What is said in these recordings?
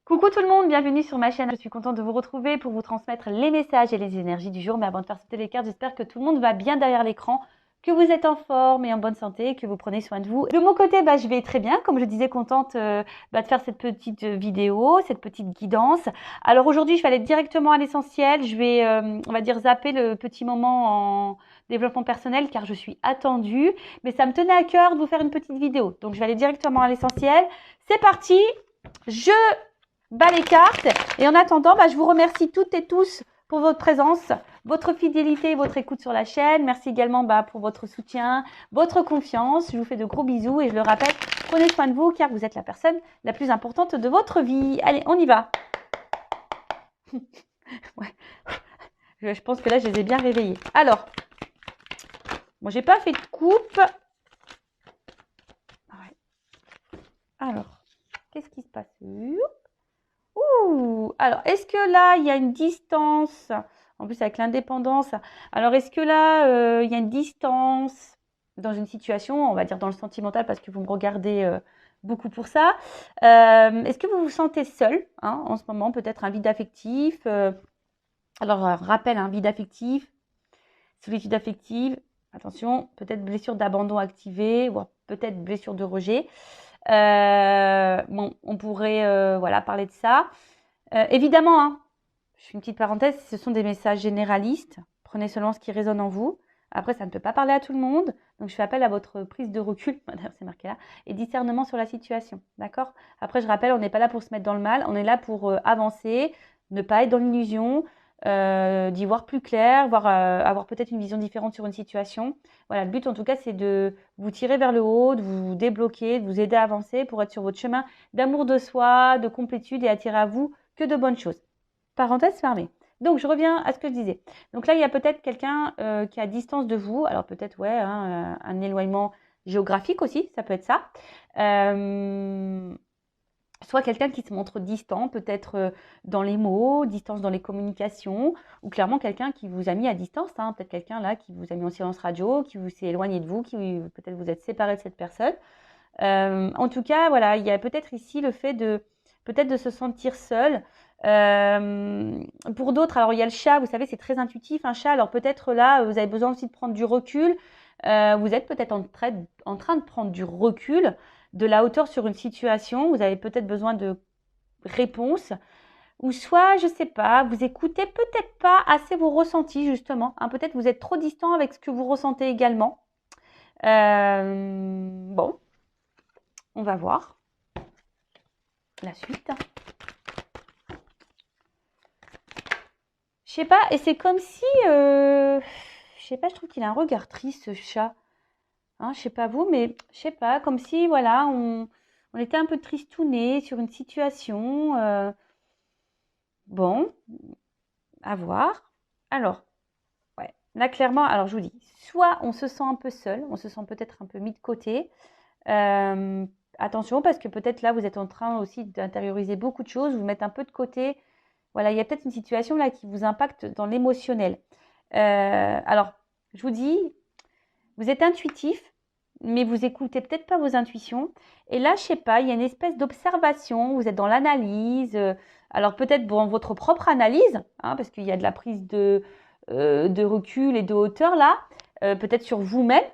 Coucou tout le monde, bienvenue sur ma chaîne. Je suis contente de vous retrouver pour vous transmettre les messages et les énergies du jour. Mais avant de faire sauter les cartes, j'espère que tout le monde va bien derrière l'écran, que vous êtes en forme et en bonne santé, que vous prenez soin de vous. De mon côté, je vais très bien. Comme je disais, contente de faire cette petite vidéo, cette petite guidance. Alors aujourd'hui, je vais aller directement à l'essentiel. Je vais, on va dire, zapper le petit moment en développement personnel car je suis attendue. Mais ça me tenait à cœur de vous faire une petite vidéo. Donc je vais aller directement à l'essentiel. C'est parti. Je bas les cartes. Et en attendant, je vous remercie toutes et tous pour votre présence, votre fidélité et votre écoute sur la chaîne. Merci également pour votre soutien, votre confiance. Je vous fais de gros bisous et je le rappelle, prenez soin de vous car vous êtes la personne la plus importante de votre vie. Allez, on y va. Ouais. Je pense que là, je les ai bien réveillés. Alors, bon, j'ai pas fait de coupe. Ouais. Alors, qu'est-ce qui se passe? Ouh, alors, est-ce que là, il y a une distance? En plus, avec l'indépendance. Alors, est-ce que là, il y a une distance dans une situation, on va dire dans le sentimental, parce que vous me regardez beaucoup pour ça. Est-ce que vous vous sentez seul en ce moment? Peut-être un vide affectif. Alors, rappel, un vide affectif, solitude affective. Attention, peut-être blessure d'abandon activée, voire peut-être blessure de rejet. Bon, on pourrait voilà, parler de ça. Évidemment, je fais une petite parenthèse, ce sont des messages généralistes. Prenez seulement ce qui résonne en vous. Après, ça ne peut pas parler à tout le monde. Donc, je fais appel à votre prise de recul, c'est marqué là, et discernement sur la situation. D'accord? Après, je rappelle, on n'est pas là pour se mettre dans le mal. On est là pour avancer, ne pas être dans l'illusion, d'y voir plus clair, avoir peut-être une vision différente sur une situation. Voilà, le but en tout cas, c'est de vous tirer vers le haut, de vous débloquer, de vous aider à avancer pour être sur votre chemin d'amour de soi, de complétude et attirer à vous que de bonnes choses. Parenthèse fermée. Donc, je reviens à ce que je disais. Donc là, il y a peut-être quelqu'un qui est à distance de vous. Alors peut-être, ouais, un éloignement géographique aussi, ça peut être ça. Soit quelqu'un qui se montre distant, peut-être dans les mots, distance dans les communications, ou clairement quelqu'un qui vous a mis à distance, peut-être quelqu'un là qui vous a mis en silence radio, qui vous s'est éloigné de vous, qui peut-être vous êtes séparé de cette personne. En tout cas, voilà, il y a peut-être ici le fait de peut-être de se sentir seul. Pour d'autres, alors il y a le chat, vous savez, c'est très intuitif, un chat. Alors peut-être là, vous avez besoin aussi de prendre du recul. Vous êtes peut-être en train de prendre du recul, de la hauteur sur une situation. Vous avez peut-être besoin de réponses. Ou soit, je sais pas, vous écoutez peut-être pas assez vos ressentis, justement. Peut-être vous êtes trop distant avec ce que vous ressentez également. Bon, on va voir la suite. Je sais pas, et c'est comme si, je sais pas, je trouve qu'il a un regard triste, ce chat. Je sais pas vous, mais je sais pas, comme si, voilà, on était un peu tristouné sur une situation. Bon, à voir. Alors, ouais, là, clairement, alors je vous dis, soit on se sent un peu seul, on se sent peut-être un peu mis de côté. Attention, parce que peut-être là, vous êtes en train aussi d'intérioriser beaucoup de choses, vous mettre un peu de côté. Voilà, il y a peut-être une situation là qui vous impacte dans l'émotionnel. Alors, je vous dis, vous êtes intuitif, mais vous écoutez peut-être pas vos intuitions. Et là, je sais pas, il y a une espèce d'observation, vous êtes dans l'analyse. Alors peut-être dans votre propre analyse, parce qu'il y a de la prise de recul et de hauteur là, peut-être sur vous-même.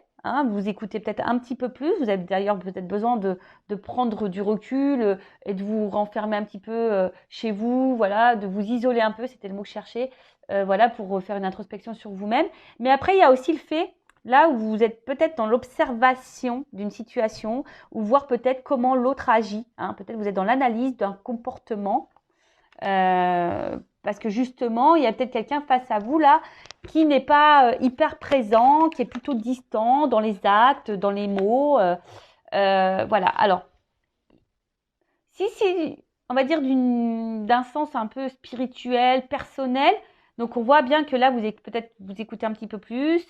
Vous écoutez peut-être un petit peu plus. Vous avez d'ailleurs peut-être besoin de prendre du recul et de vous renfermer un petit peu chez vous, voilà, de vous isoler un peu, c'était le mot que je cherchais, voilà, pour faire une introspection sur vous-même. Mais après, il y a aussi le fait, là où vous êtes peut-être dans l'observation d'une situation, ou voir peut-être comment l'autre agit. Peut-être vous êtes dans l'analyse d'un comportement. Parce que justement, il y a peut-être quelqu'un face à vous là qui n'est pas hyper présent, qui est plutôt distant dans les actes, dans les mots. Voilà. Alors, si on va dire d'un sens un peu spirituel, personnel, donc on voit bien que là, peut-être vous écoutez un petit peu plus.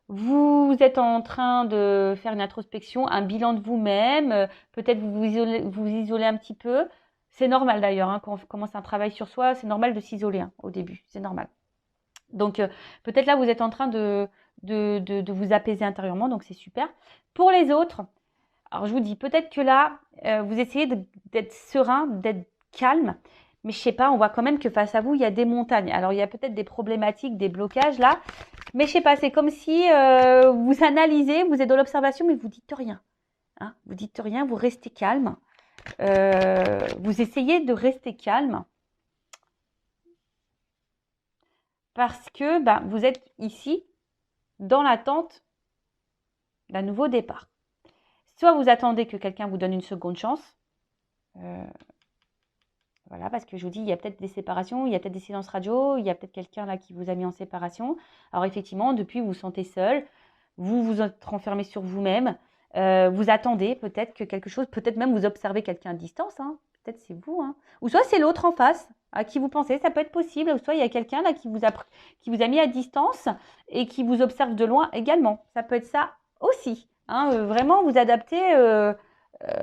Vous êtes en train de faire une introspection, un bilan de vous-même. Peut-être vous isolez un petit peu. C'est normal d'ailleurs, quand on commence un travail sur soi, c'est normal de s'isoler au début, c'est normal. Donc peut-être là, vous êtes en train de vous apaiser intérieurement, donc c'est super. Pour les autres, alors je vous dis, peut-être que là, vous essayez d'être serein, d'être calme. Mais je sais pas, on voit quand même que face à vous, il y a des montagnes. Alors, il y a peut-être des problématiques, des blocages là. Mais je sais pas, c'est comme si vous analysez, vous êtes dans l'observation, mais vous dites rien. Hein, vous dites rien, vous restez calme. Vous essayez de rester calme. Parce que vous êtes ici dans l'attente d'un nouveau départ. Soit vous attendez que quelqu'un vous donne une seconde chance. Voilà, parce que je vous dis, il y a peut-être des séparations, il y a peut-être des silences radio, il y a peut-être quelqu'un là qui vous a mis en séparation. Alors effectivement, depuis, vous vous sentez seul, vous vous êtes renfermé sur vous-même, vous attendez peut-être que quelque chose, peut-être même vous observez quelqu'un à distance, hein. Peut-être c'est vous, hein. Ou soit c'est l'autre en face à qui vous pensez, ça peut être possible, ou soit il y a quelqu'un là qui vous a mis à distance et qui vous observe de loin également. Ça peut être ça aussi, hein. Vraiment vous adapter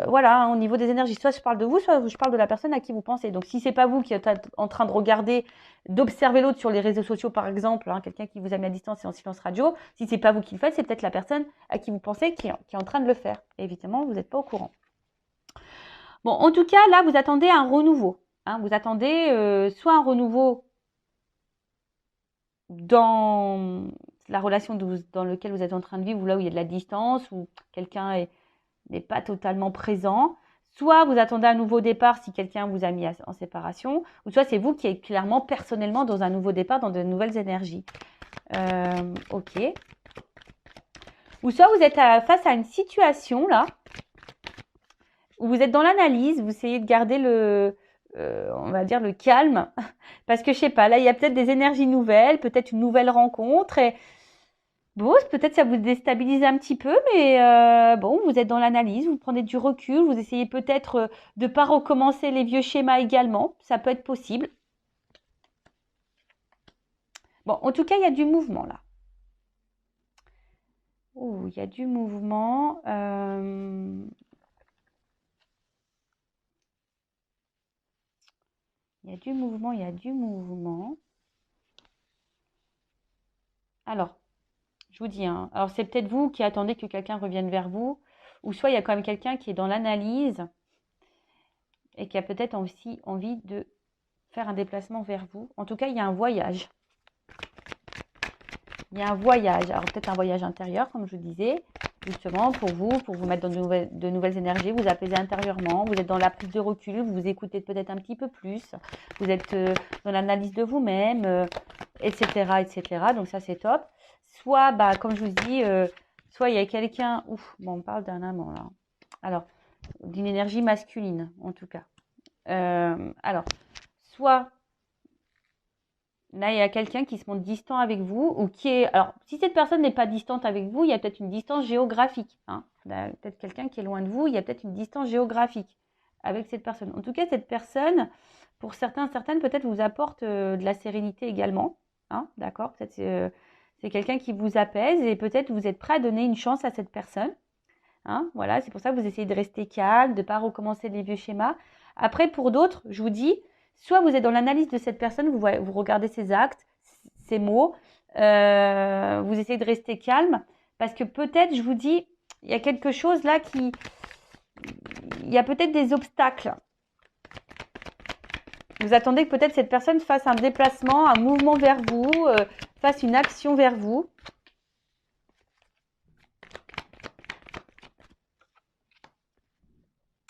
voilà, hein, au niveau des énergies. Soit je parle de vous, soit je parle de la personne à qui vous pensez. Donc, si c'est pas vous qui êtes en train de regarder, d'observer l'autre sur les réseaux sociaux, par exemple, hein, quelqu'un qui vous a mis à distance et en silence radio, si c'est pas vous qui le faites, c'est peut-être la personne à qui vous pensez qui est en train de le faire. Et évidemment, vous n'êtes pas au courant. Bon, en tout cas, là, vous attendez un renouveau. Hein, vous attendez soit un renouveau dans la relation dans laquelle vous êtes en train de vivre, ou là où il y a de la distance, où quelqu'un n'est pas totalement présent. Soit vous attendez un nouveau départ si quelqu'un vous a mis en séparation, ou soit c'est vous qui êtes clairement personnellement dans un nouveau départ, dans de nouvelles énergies. Ok. Ou soit vous êtes face à une situation là, où vous êtes dans l'analyse, vous essayez de garder on va dire le calme, parce que je sais pas, là il y a peut-être des énergies nouvelles, peut-être une nouvelle rencontre, et bon, peut-être ça vous déstabilise un petit peu, mais bon, vous êtes dans l'analyse, vous prenez du recul, vous essayez peut-être de ne pas recommencer les vieux schémas également, ça peut être possible. Bon, en tout cas, il y a du mouvement là. Ouh, il y a du mouvement. Il y a du mouvement, il y a du mouvement. Alors, je vous dis, hein, alors c'est peut-être vous qui attendez que quelqu'un revienne vers vous, ou soit il y a quand même quelqu'un qui est dans l'analyse et qui a peut-être aussi envie de faire un déplacement vers vous. En tout cas, il y a un voyage. Il y a un voyage. Alors peut-être un voyage intérieur, comme je vous disais, justement pour vous mettre dans de nouvelles énergies, vous apaiser intérieurement, vous êtes dans la prise de recul, vous vous écoutez peut-être un petit peu plus, vous êtes dans l'analyse de vous-même, etc., etc. Donc ça, c'est top. Soit, comme je vous dis, soit il y a quelqu'un... Ouf, bon, on parle d'un amant, là. Alors, d'une énergie masculine, en tout cas. Alors, soit... Là, il y a quelqu'un qui se montre distant avec vous ou qui est... Alors, si cette personne n'est pas distante avec vous, il y a peut-être une distance géographique. Hein. Peut-être quelqu'un qui est loin de vous, il y a peut-être une distance géographique avec cette personne. En tout cas, cette personne, pour certaines, peut-être vous apporte de la sérénité également. Hein, d'accord? Peut-être c'est quelqu'un qui vous apaise et peut-être vous êtes prêt à donner une chance à cette personne. Hein, voilà, c'est pour ça que vous essayez de rester calme, de ne pas recommencer les vieux schémas. Après, pour d'autres, je vous dis, soit vous êtes dans l'analyse de cette personne, vous regardez ses actes, ses mots, vous essayez de rester calme, parce que peut-être, je vous dis, il y a quelque chose là il y a peut-être des obstacles. Vous attendez que peut-être cette personne fasse un déplacement, un mouvement vers vous, fasse une action vers vous.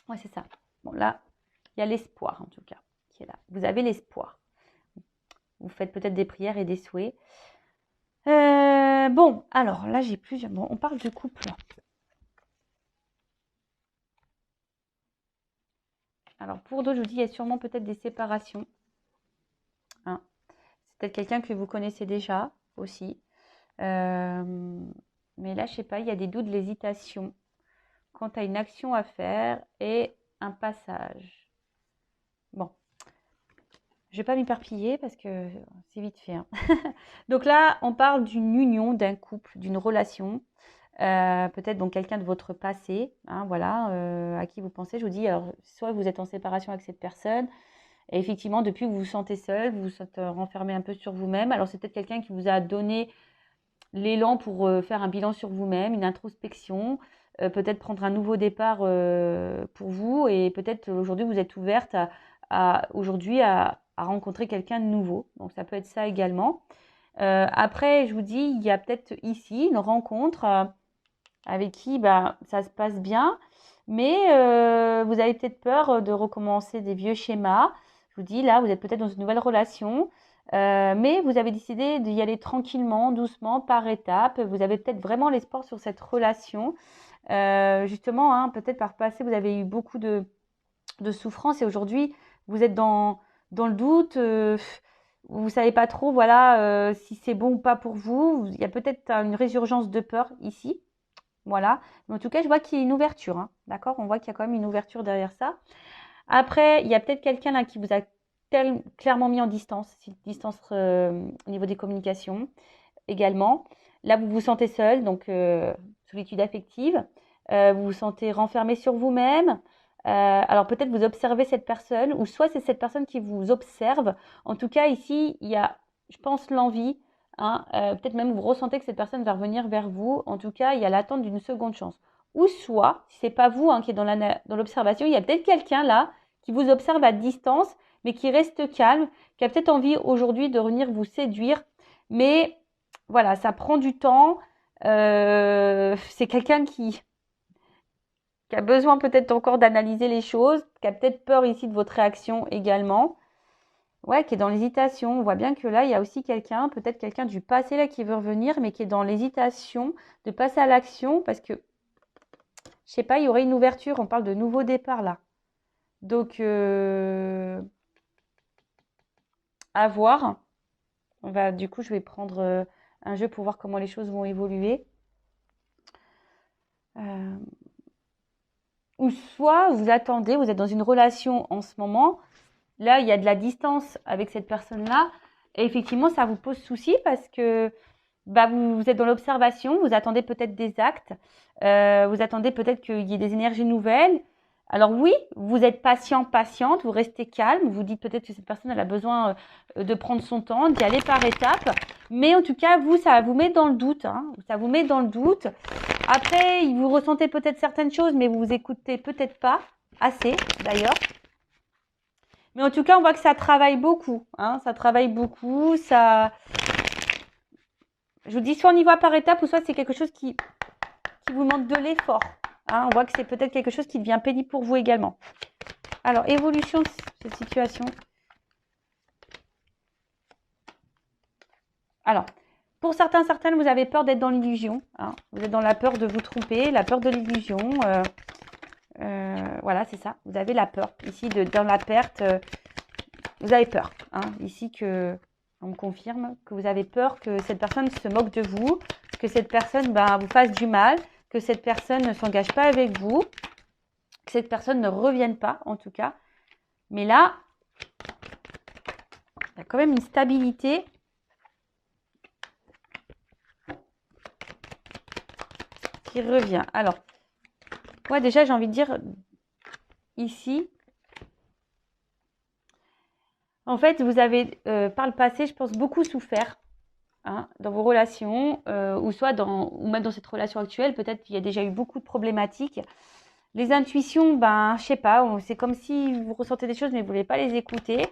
Ouais, c'est ça. Bon, là, il y a l'espoir, en tout cas, qui est là. Vous avez l'espoir. Vous faites peut-être des prières et des souhaits. Bon, alors, là, j'ai plusieurs... Bon, on parle de couple. Alors, pour d'autres, je vous dis, il y a sûrement peut-être des séparations. Hein. C'est peut-être quelqu'un que vous connaissez déjà, aussi. Mais là, je sais pas, il y a des doutes, de l'hésitation quant à une action à faire et un passage. Bon, je vais pas m'éparpiller parce que c'est vite fait. Hein. Donc là, on parle d'une union, d'un couple, d'une relation. Peut-être donc quelqu'un de votre passé, hein, voilà, à qui vous pensez. Je vous dis, alors, soit vous êtes en séparation avec cette personne, et effectivement, depuis que vous vous sentez seul, vous vous êtes renfermé un peu sur vous-même. Alors, c'est peut-être quelqu'un qui vous a donné l'élan pour faire un bilan sur vous-même, une introspection, peut-être prendre un nouveau départ pour vous, et peut-être aujourd'hui vous êtes ouverte aujourd'hui à rencontrer quelqu'un de nouveau. Donc, ça peut être ça également. Après, je vous dis, il y a peut-être ici une rencontre avec qui ça se passe bien, mais vous avez peut-être peur de recommencer des vieux schémas. Je vous dis, là, vous êtes peut-être dans une nouvelle relation, mais vous avez décidé d'y aller tranquillement, doucement, par étapes. Vous avez peut-être vraiment l'espoir sur cette relation. Justement, hein, peut-être par le passé, vous avez eu beaucoup de souffrance et aujourd'hui, vous êtes dans le doute. Vous savez pas trop, voilà, si c'est bon ou pas pour vous. Il y a peut-être une résurgence de peur ici. Voilà. Mais en tout cas, je vois qu'il y a une ouverture, hein. D'accord? On voit qu'il y a quand même une ouverture derrière ça. Après, il y a peut-être quelqu'un là qui vous a clairement mis en distance, distance au niveau des communications également. Là, vous vous sentez seul, donc solitude affective. Vous vous sentez renfermé sur vous-même. Alors peut-être vous observez cette personne, ou soit c'est cette personne qui vous observe. En tout cas, ici, il y a, je pense, l'envie. Hein, peut-être même vous ressentez que cette personne va revenir vers vous. En tout cas, il y a l'attente d'une seconde chance. Ou soit, si c'est pas vous hein, qui est dans l'observation, il y a peut-être quelqu'un là qui vous observe à distance, mais qui reste calme, qui a peut-être envie aujourd'hui de venir vous séduire. Mais voilà, ça prend du temps. C'est quelqu'un qui a besoin peut-être encore d'analyser les choses, qui a peut-être peur ici de votre réaction également. Ouais, qui est dans l'hésitation. On voit bien que là, il y a aussi quelqu'un, peut-être quelqu'un du passé là qui veut revenir, mais qui est dans l'hésitation de passer à l'action parce que, je sais pas, il y aurait une ouverture. On parle de nouveau départ là. Donc, à voir. Du coup, je vais prendre un jeu pour voir comment les choses vont évoluer. Ou soit vous attendez, vous êtes dans une relation en ce moment. Là, il y a de la distance avec cette personne-là. Et effectivement, ça vous pose souci parce que vous êtes dans l'observation, vous attendez peut-être des actes, vous attendez peut-être qu'il y ait des énergies nouvelles. Alors oui, vous êtes patient, patiente, vous restez calme, vous dites peut-être que cette personne elle a besoin de prendre son temps, d'y aller par étapes. Mais en tout cas, vous, ça vous met dans le doute. Hein, ça vous met dans le doute. Après, vous ressentez peut-être certaines choses, mais vous vous écoutez peut-être pas assez d'ailleurs. Mais en tout cas, on voit que ça travaille beaucoup. Hein, ça travaille beaucoup. Ça, je vous dis, soit on y va par étapes, ou soit c'est quelque chose qui vous demande de l'effort. Hein, on voit que c'est peut-être quelque chose qui devient pénible pour vous également. Alors, évolution de cette situation. Alors, pour certains, certaines, vous avez peur d'être dans l'illusion. Hein. Vous êtes dans la peur de vous tromper, la peur de l'illusion. Voilà, c'est ça. Vous avez la peur. Ici, dans la perte, vous avez peur. Hein. Ici, on me confirme que vous avez peur que cette personne se moque de vous, que cette personne vous fasse du mal, que cette personne ne s'engage pas avec vous, que cette personne ne revienne pas, en tout cas. Mais là, il y a quand même une stabilité. Qui revient. Alors, moi déjà, j'ai envie de dire, ici, en fait, vous avez, par le passé, je pense, beaucoup souffert. Hein, dans vos relations, ou même dans cette relation actuelle, peut-être qu'il y a déjà eu beaucoup de problématiques. Les intuitions, je sais pas, c'est comme si vous ressentez des choses mais vous voulez pas les écouter.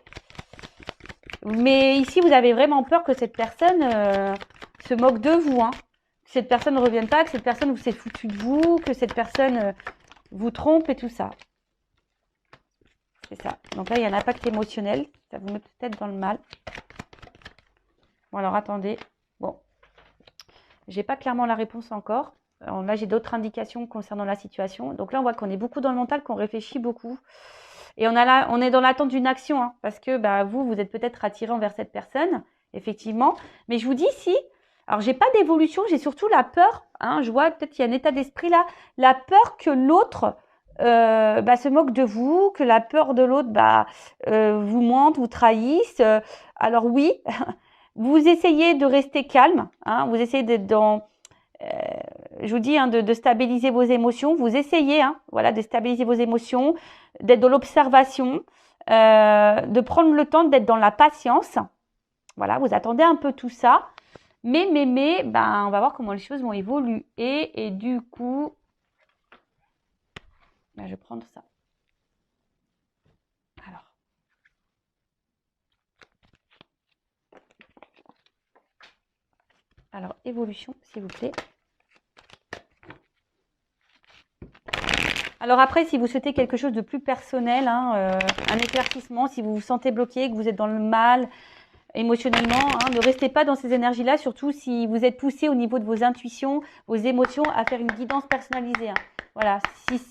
Mais ici, vous avez vraiment peur que cette personne se moque de vous, hein. Que cette personne ne revienne pas, que cette personne vous s'est foutu de vous, que cette personne vous trompe et tout ça. C'est ça. Donc là, il y a un impact émotionnel. Ça vous met peut-être dans le mal. Bon, alors attendez. Bon, j'ai pas clairement la réponse encore. Alors, là, j'ai d'autres indications concernant la situation. Donc là, on voit qu'on est beaucoup dans le mental, qu'on réfléchit beaucoup. Et on est dans l'attente d'une action, hein, parce que vous êtes peut-être attiré envers cette personne, effectivement. Mais je vous dis, si, alors j'ai pas d'évolution, j'ai surtout la peur. Hein, je vois peut-être qu'il y a un état d'esprit là, la peur que l'autre se moque de vous, que la peur de l'autre vous mente, vous trahisse. Alors oui, vous essayez de rester calme, hein, vous essayez d'être dans, je vous dis, hein, de stabiliser vos émotions. Vous essayez, hein, voilà, de stabiliser vos émotions, d'être dans l'observation, de prendre le temps d'être dans la patience. Voilà, vous attendez un peu tout ça. Mais, on va voir comment les choses vont évoluer. Et du coup, je vais prendre ça. Alors, Alors, évolution, s'il vous plaît. Alors après, si vous souhaitez quelque chose de plus personnel, hein, un éclaircissement, si vous vous sentez bloqué, que vous êtes dans le mal émotionnellement, hein, ne restez pas dans ces énergies-là, surtout si vous êtes poussé au niveau de vos intuitions, vos émotions, à faire une guidance personnalisée. Hein. Voilà,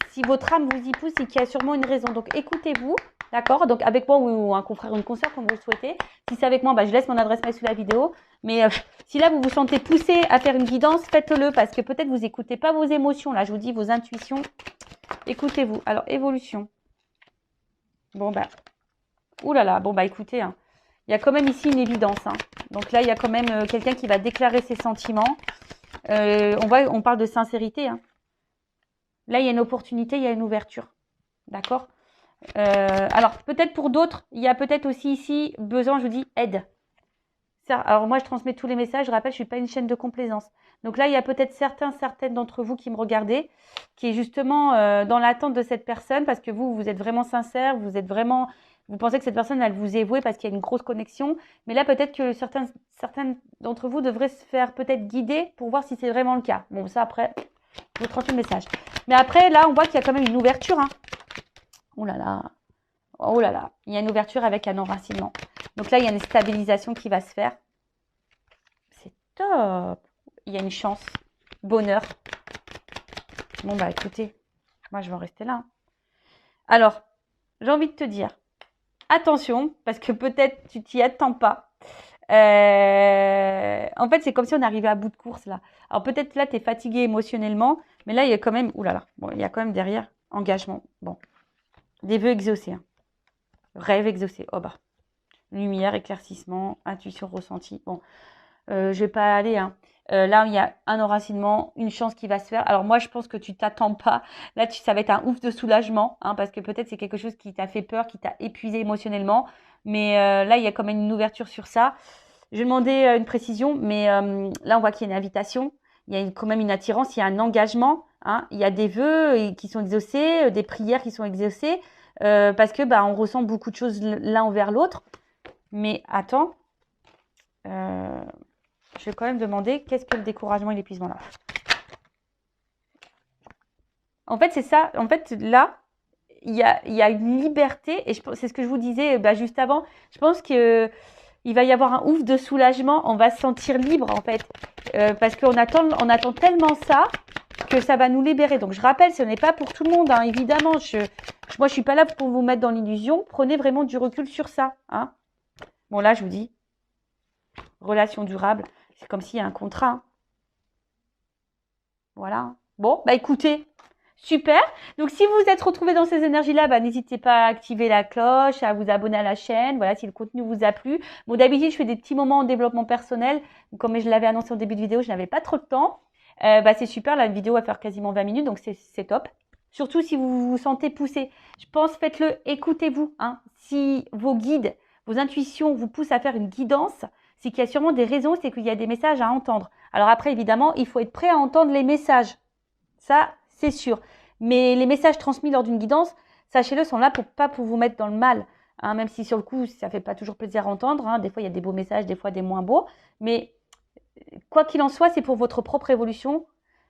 si votre âme vous y pousse, c'est qu'il y a sûrement une raison. Donc écoutez-vous, d'accord? Donc avec moi ou un confrère ou une consoeur, comme vous le souhaitez. Si c'est avec moi, bah, je laisse mon adresse mail sous la vidéo. Mais si là, vous vous sentez poussé à faire une guidance, faites-le parce que peut-être vous n'écoutez pas vos émotions. Là, je vous dis vos intuitions. Écoutez-vous. Alors, évolution. Bon, bah, oulala, bon, bah, écoutez, hein. Il y a quand même ici une évidence. Hein. Donc là, il y a quand même quelqu'un qui va déclarer ses sentiments. On parle de sincérité. Hein. Là, il y a une opportunité, il y a une ouverture. D'accord? Alors, peut-être pour d'autres, il y a peut-être aussi ici besoin, je vous dis, aide. Alors moi, je transmets tous les messages. Je rappelle, je ne suis pas une chaîne de complaisance. Donc là, il y a peut-être certaines d'entre vous qui me regardez, qui est justement dans l'attente de cette personne parce que vous êtes vraiment sincère, vous pensez que cette personne, elle vous est vouée parce qu'il y a une grosse connexion. Mais là, peut-être que certains d'entre vous devraient se faire peut-être guider pour voir si c'est vraiment le cas. Bon, ça après, je vous transmets le message. Mais après, là, on voit qu'il y a quand même une ouverture. Hein. Oh là là. Oh là là. Il y a une ouverture avec un enracinement. Donc là, il y a une stabilisation qui va se faire. C'est top. Il y a une chance. Bonheur. Bon, bah écoutez, moi, je vais en rester là. Alors, j'ai envie de te dire, attention, parce que peut-être tu t'y attends pas. En fait, c'est comme si on arrivait à bout de course, là. Alors, peut-être là, tu es fatigué émotionnellement, mais là, il y a quand même... Ouh là là. Bon, il y a quand même derrière engagement. Bon. Des vœux exaucés. Hein. Rêve exaucé. Oh bah. Lumière, éclaircissement, intuition, ressenti. Bon, je vais pas aller. Hein. Là, il y a un enracinement, une chance qui va se faire. Alors moi, je pense que tu t'attends pas. Là, ça va être un ouf de soulagement, hein, parce que peut-être c'est quelque chose qui t'a fait peur, qui t'a épuisé émotionnellement. Mais là, il y a quand même une ouverture sur ça. Je vais demander une précision, mais là, on voit qu'il y a une invitation. Il y a quand même une attirance, il y a un engagement. Hein. Il y a des vœux qui sont exaucés, des prières qui sont exaucées, parce que on ressent beaucoup de choses l'un envers l'autre. Mais attends, je vais quand même demander qu'est-ce que le découragement et l'épuisement là. En fait, c'est ça. En fait, là, il y a une liberté et c'est ce que je vous disais juste avant. Je pense que il va y avoir un ouf de soulagement. On va se sentir libre en fait, parce qu'on attend tellement ça que ça va nous libérer. Donc, je rappelle, ce n'est pas pour tout le monde, hein, évidemment. Moi, je suis pas là pour vous mettre dans l'illusion. Prenez vraiment du recul sur ça. Hein. Bon, là, je vous dis, relation durable, c'est comme s'il y a un contrat. Hein. Voilà. Bon, écoutez, super. Donc, si vous vous êtes retrouvé dans ces énergies-là, n'hésitez pas à activer la cloche, à vous abonner à la chaîne. Voilà, si le contenu vous a plu. Bon, d'habitude, je fais des petits moments en développement personnel. Comme je l'avais annoncé au début de vidéo, je n'avais pas trop de temps. C'est super. La vidéo va faire quasiment 20 minutes, donc c'est top. Surtout si vous vous sentez poussé. Je pense, faites-le, écoutez-vous. Hein. Si vos guides, vos intuitions vous poussent à faire une guidance, c'est qu'il y a sûrement des raisons, c'est qu'il y a des messages à entendre. Alors après, évidemment, il faut être prêt à entendre les messages. Ça, c'est sûr. Mais les messages transmis lors d'une guidance, sachez-le, sont là pas pour vous mettre dans le mal. Hein, même si sur le coup, ça fait pas toujours plaisir à entendre. Hein. Des fois, il y a des beaux messages, des fois des moins beaux. Mais quoi qu'il en soit, c'est pour votre propre évolution,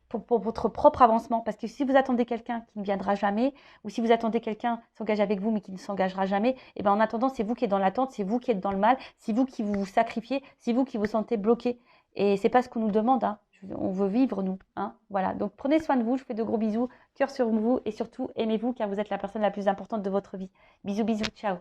pour votre propre avancement. Parce que si vous attendez quelqu'un qui ne viendra jamais, ou si vous attendez quelqu'un qui s'engage avec vous mais qui ne s'engagera jamais, en attendant, c'est vous qui êtes dans l'attente, c'est vous qui êtes dans le mal, c'est vous qui vous sacrifiez, c'est vous qui vous sentez bloqué. Et c'est pas ce qu'on nous demande. Hein. On veut vivre, nous. Hein. Voilà. Donc, prenez soin de vous. Je vous fais de gros bisous. Cœur sur vous. Et surtout, aimez-vous car vous êtes la personne la plus importante de votre vie. Bisous, bisous. Ciao.